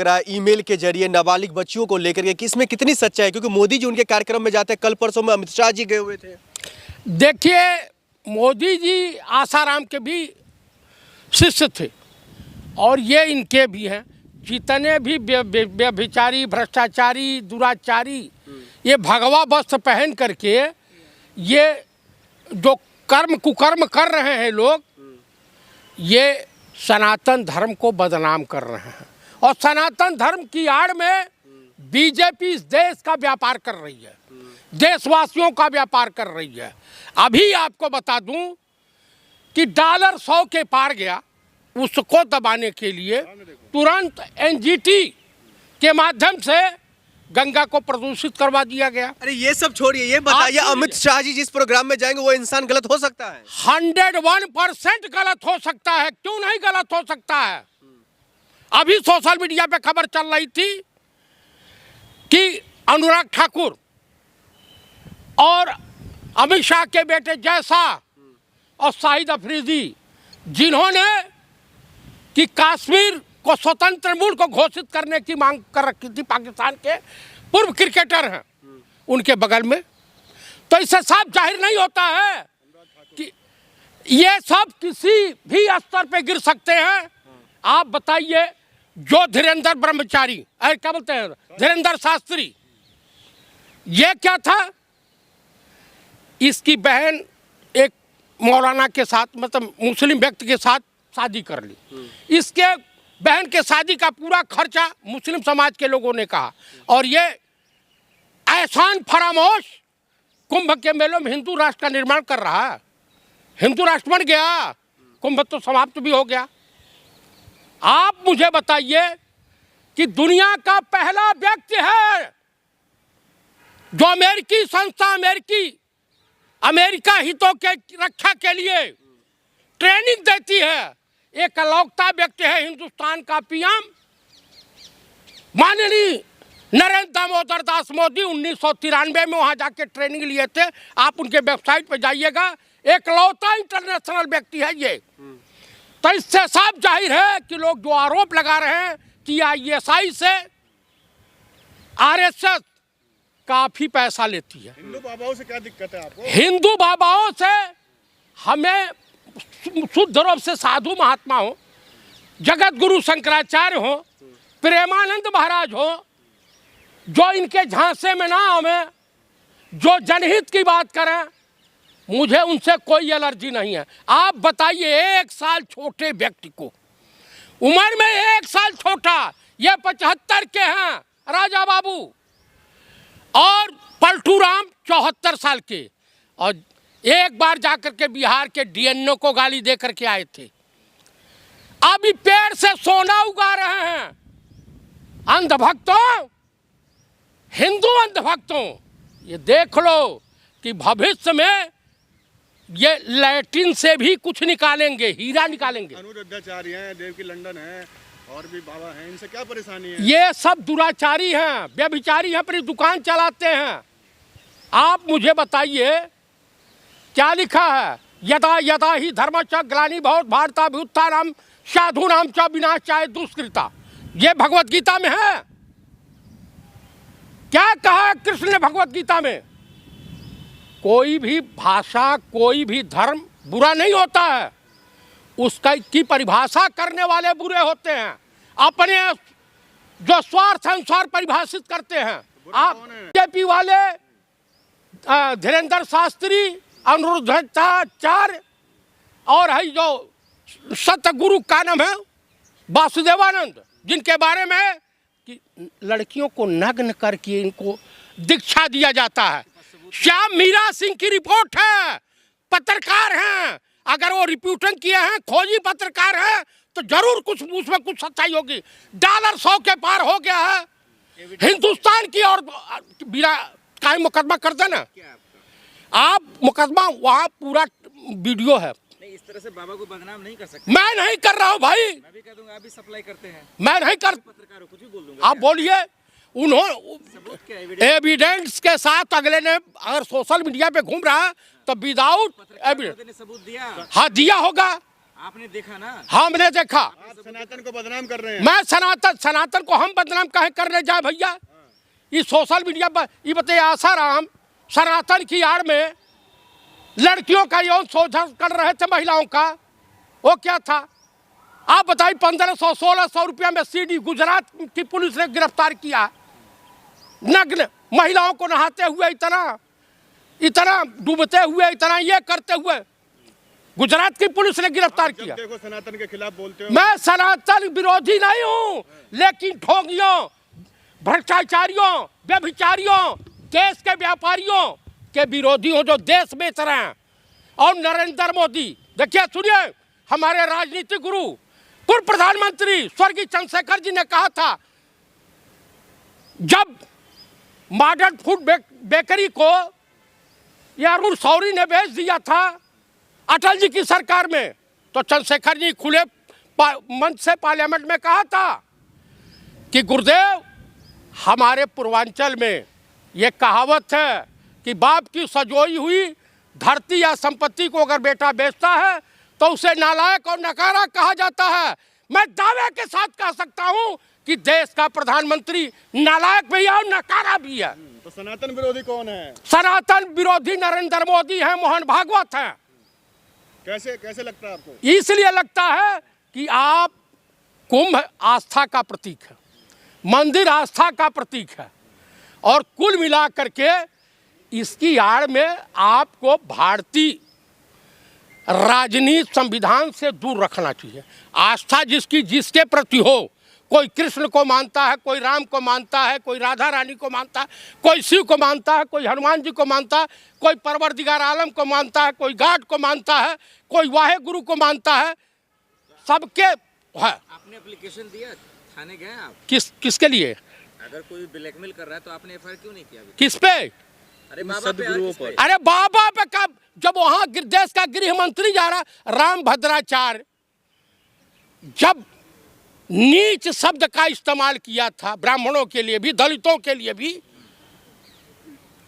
रहा है ईमेल के जरिए नाबालिग बच्चियों को लेकर के, कि इसमें कितनी सच्चाई है? क्योंकि मोदी जी उनके कार्यक्रम में जाते हैं, कल परसों में अमित शाह जी गए हुए थे। देखिए, मोदी जी आसाराम के भी शिष्य थे और ये इनके भी हैं। जितने भी व्यभिचारी, भ्रष्टाचारी, दुराचारी, ये भगवा वस्त्र पहन करके ये जो कुकर्म कर रहे हैं लोग, ये सनातन धर्म को बदनाम कर रहे हैं। और सनातन धर्म की आड़ में बीजेपी इस देश का व्यापार कर रही है, देशवासियों का व्यापार कर रही है। अभी आपको बता दूं कि डॉलर 100 के पार गया, उसको दबाने के लिए तुरंत एनजीटी के माध्यम से गंगा को प्रदूषित करवा दिया गया। अरे ये सब छोड़िए, ये बताइए अमित शाह जी जिस प्रोग्राम में जाएंगे वो इंसान गलत हो सकता है? 101% गलत हो सकता है। क्यों नहीं गलत हो सकता है? अभी सोशल मीडिया पे खबर चल रही थी कि अनुराग ठाकुर और अमित शाह के बेटे जय शाह और शाहिद अफरीदी, जिन्होंने कि कश्मीर को स्वतंत्र मुल्क को घोषित करने की मांग कर रखी थी, पाकिस्तान के पूर्व क्रिकेटर हैं उनके बगल में, तो इससे साफ जाहिर नहीं होता है कि ये सब किसी भी स्तर पे गिर सकते हैं। आप बताइए, जो धीरेन्द्र ब्रह्मचारी, क्या बोलते हैं, धीरेन्द्र शास्त्री, ये क्या था? इसकी बहन एक मौलाना के साथ, मतलब मुस्लिम व्यक्ति के साथ शादी कर ली। इसके बहन के शादी का पूरा खर्चा मुस्लिम समाज के लोगों ने कहा, और ये एहसान फरामोश कुंभ के मेलों में हिंदू राष्ट्र का निर्माण कर रहा है। हिंदू राष्ट्र बन गया, कुंभ तो समाप्त भी हो गया। आप मुझे बताइए कि दुनिया का पहला व्यक्ति है जो अमेरिकी संस्था, अमेरिका हितों के रक्षा के लिए ट्रेनिंग देती है, एक अलौकिक व्यक्ति है हिंदुस्तान का पीएम माननीय नरेंद्र दामोदर दास मोदी। 1993 में वहां जाके ट्रेनिंग लिए थे। आप उनके वेबसाइट पे जाइएगा, एक लौता इंटरनेशनल व्यक्ति है ये। तो इससे साफ जाहिर है कि लोग जो आरोप लगा रहे हैं कि आईएसआई से आरएसएस काफी पैसा लेती है। हिंदू बाबाओं से क्या दिक्कत है आपको? हिंदू बाबाओं से हमें शुद्ध रूप से साधु महात्मा हो, जगत गुरु शंकराचार्य हो, प्रेमानंद महाराज हो, जो इनके झांसे में ना आवे, जो जनहित की बात करें, मुझे उनसे कोई एलर्जी नहीं है। आप बताइए, 1 साल छोटे व्यक्ति को, उम्र में 1 साल छोटा, ये 75 के हैं राजा बाबू, और पलटू राम 74 साल के, और एक बार जाकर के बिहार के डीएनओ को गाली दे करके आए थे। अभी पेड़ से सोना उगा रहे हैं। अंधभक्तों, हिंदू अंधभक्तों, ये देख लो कि भविष्य में ये लैट्रिन से भी कुछ निकालेंगे, हीरा निकालेंगे। अनुरुद्धाचार्य हैं, देव की लंदन है, और भी बाबा हैं, इनसे क्या परेशानी है? ये सब दुराचारी हैं, व्यभिचारी हैं, अपनी दुकान चलाते हैं। आप मुझे बताइए क्या लिखा है? यदा यदा ही धर्मश्च ग्लानिर्भवति भारताभ्युत्थानं साधूनां च विनाशाय दुष्कृता। ये भगवत गीता में है। क्या कहा है कृष्ण ने भगवत गीता में? कोई भी भाषा, कोई भी धर्म बुरा नहीं होता है, उसका की परिभाषा करने वाले बुरे होते हैं, अपने जो स्वार्थ अनुसार परिभाषित करते हैं। आप बीजेपी वाले धीरेन्द्र शास्त्री, अनुरुद्धाचार्य, और है जो सतगुरु का नाम है वासुदेवानंद, जिनके बारे में कि लड़कियों को नग्न करके इनको दीक्षा दिया जाता है। श्याम मीरा सिंह की रिपोर्ट है, पत्रकार हैं, अगर वो रिपोर्टिंग किए हैं, खोजी पत्रकार हैं, तो जरूर कुछ उसमें कुछ सच्चाई होगी। डॉलर 100 के पार हो गया है हिंदुस्तान की, और बिना काहे मुकदमा कर देना। आप मुकदमा, वहाँ पूरा वीडियो है। नहीं, इस तरह से बाबा को बदनाम नहीं कर सकते। मैं नहीं कर रहा हूँ भाई, मैं भी कह दूंगा, आप भी सप्लाई करते हैं। मैं नहीं कर, पत्रकार हो, कुछ भी बोल दूंगा। आप बोलिए। उन्होंने एविडेंस के साथ, अगले ने अगर सोशल मीडिया पे घूम रहा है तो विदाउट एविडेंस सबूत दिया। हाँ, दिया होगा। आपने देखा ना? हमने देखा। आप सनातन को बदनाम कर रहे हैं। मैं सनातन को हम बदनाम काहे करने जाए भैया? ये सोशल मीडिया पर ये बताइए, आसाराम सनातन की आड़ में लड़कियों का यौन शोषण कर रहे थे महिलाओं का, वो क्या था? आप बताइए, 1500-1600 रुपया में सीडी गुजरात की पुलिस ने गिरफ्तार किया। नग्न महिलाओं को नहाते हुए, इतना डूबते हुए, इतना ये करते हुए गुजरात की पुलिस ने गिरफ्तार किया। देखो सनातन के खिलाफ बोलते हो। मैं सनातन विरोधी नहीं हूँ, लेकिन ठोगियों, भ्रष्टाचारियों, व्यभिचारियों, देश के व्यापारियों के विरोधी हूँ जो देश बेच रहे हैं। और नरेंद्र मोदी, देखिए सुनिए, हमारे राजनीतिक गुरु पूर्व प्रधानमंत्री स्वर्गीय चंद्रशेखर जी ने कहा था, जब मॉडर्न फूड बेकरी को अरुण शौरी ने बेच दिया था अटल जी की सरकार में, तो चंद्रशेखर जी खुले मंच से पार्लियामेंट में कहा था कि गुरुदेव, हमारे पूर्वांचल में ये कहावत है कि बाप की सजोई हुई धरती या संपत्ति को अगर बेटा बेचता है तो उसे नालायक और नकारा कहा जाता है। मैं दावे के साथ कह सकता हूं कि देश का प्रधानमंत्री नालायक भी है और नकारा भी है। तो सनातन विरोधी कौन है? सनातन विरोधी नरेंद्र मोदी है, मोहन भागवत है। कैसे लगता है आपको? इसलिए लगता है कि आप कुंभ आस्था का प्रतीक है, मंदिर आस्था का प्रतीक है, और कुल मिलाकर के इसकी आड़ में आपको भारतीय राजनीति संविधान से दूर रखना चाहिए। आस्था जिसके प्रति हो, कोई कृष्ण को मानता है, कोई राम को मानता है, कोई राधा रानी को मानता है, कोई शिव को मानता है, कोई हनुमान जी को मानता है, कोई परवरदिगार आलम को मानता है, कोई गॉड को मानता है, कोई वाहे गुरु को मानता है, सबके है। आपने एप्लीकेशन दिया, थाने गए आप? किसके लिए? अगर कोई ब्लैकमेल कर रहा है तो आपने एफआईआर क्यों नहीं किया अभी? किस पे? अरे बाबा पे, किस पे? अरे बाबा पे कब? जब वहां देश का गृह मंत्री जा रहा, राम भद्राचार्य, जब नीच शब्द का इस्तेमाल किया था ब्राह्मणों के लिए भी, दलितों के लिए भी,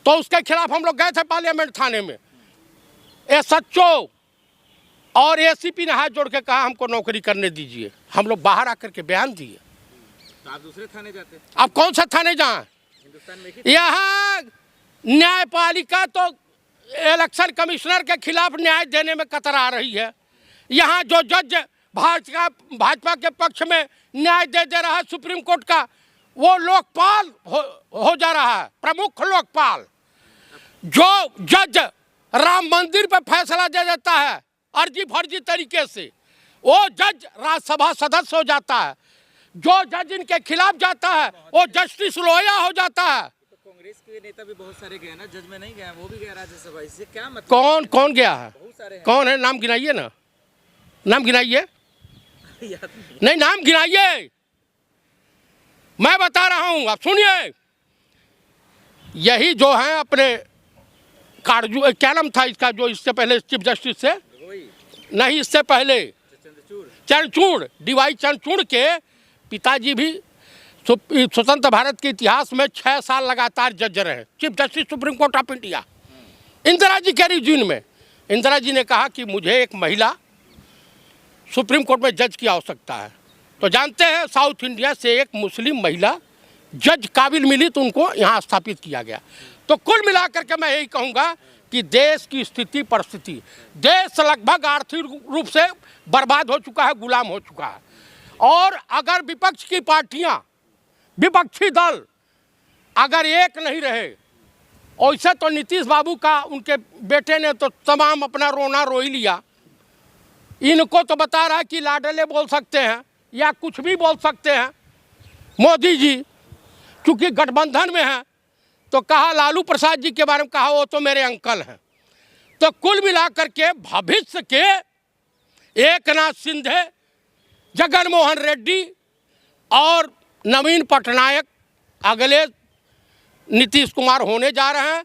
तो उसके खिलाफ हम लोग गए थे पार्लियामेंट थाने में। एसएचओ और एसीपी ने हाथ जोड़ के कहा हमको नौकरी करने दीजिए। हम लोग बाहर आकर के बयान दिए। तो आप दूसरे थाने जाते? अब कौन सा थाने जाएं? हिंदुस्तान में ही यहाँ न्यायपालिका तो इलेक्शन कमिश्नर के खिलाफ न्याय देने में कतरा रही है। यहाँ जो जज भाजपा के पक्ष में न्याय दे रहा है सुप्रीम कोर्ट का, वो लोकपाल हो जा रहा है, प्रमुख लोकपाल। जो जज राम मंदिर पर फैसला दे देता है अर्जी फर्जी तरीके से, वो जज राज्यसभा सदस्य हो जाता है। जो जज इनके खिलाफ जाता है वो जस्टिस लोया हो जाता है। तो कांग्रेस के नेता भी बहुत सारे गए ना, जज में नहीं गए, वो भी गए राज्यसभा, इससे क्या मतलब? कौन गया है? बहुत सारे हैं। कौन है? नाम गिनाइए ना, नाम गिनाइए। याद नहीं, नाम गिनाइए, मैं बता रहा हूं, आप सुनिए। यही जो है अपने कारजू, क्या नाम था इसका जो इससे पहले चीफ जस्टिस से, नहीं इससे पहले चंद्रचूड़, डीवाई चंद्रचूड़ के पिताजी भी स्वतंत्र भारत के इतिहास में 6 साल लगातार जज रहे, chief justice supreme court of India. Indira ji के रिजीम में इंदिरा जी ने कहा कि मुझे एक महिला सुप्रीम कोर्ट में जज की आवश्यकता है। तो जानते हैं, साउथ इंडिया से एक मुस्लिम महिला जज काबिल मिली तो उनको यहाँ स्थापित किया गया। तो कुल मिलाकर के मैं यही कहूँगा कि देश की स्थिति परिस्थिति, देश लगभग आर्थिक रूप से बर्बाद हो चुका है, गुलाम हो चुका है। और अगर विपक्ष की पार्टियां, विपक्षी दल अगर एक नहीं रहे, वैसे तो नीतीश बाबू का, उनके बेटे ने तो तमाम अपना रोना रो ही लिया। इनको तो बता रहा है कि लाडले बोल सकते हैं या कुछ भी बोल सकते हैं। मोदी जी चूँकि गठबंधन में हैं तो कहा, लालू प्रसाद जी के बारे में कहा वो तो मेरे अंकल हैं। तो कुल मिलाकर के भविष्य के एकनाथ शिंदे, जगन मोहन रेड्डी और नवीन पटनायक अगले नीतीश कुमार होने जा रहे हैं।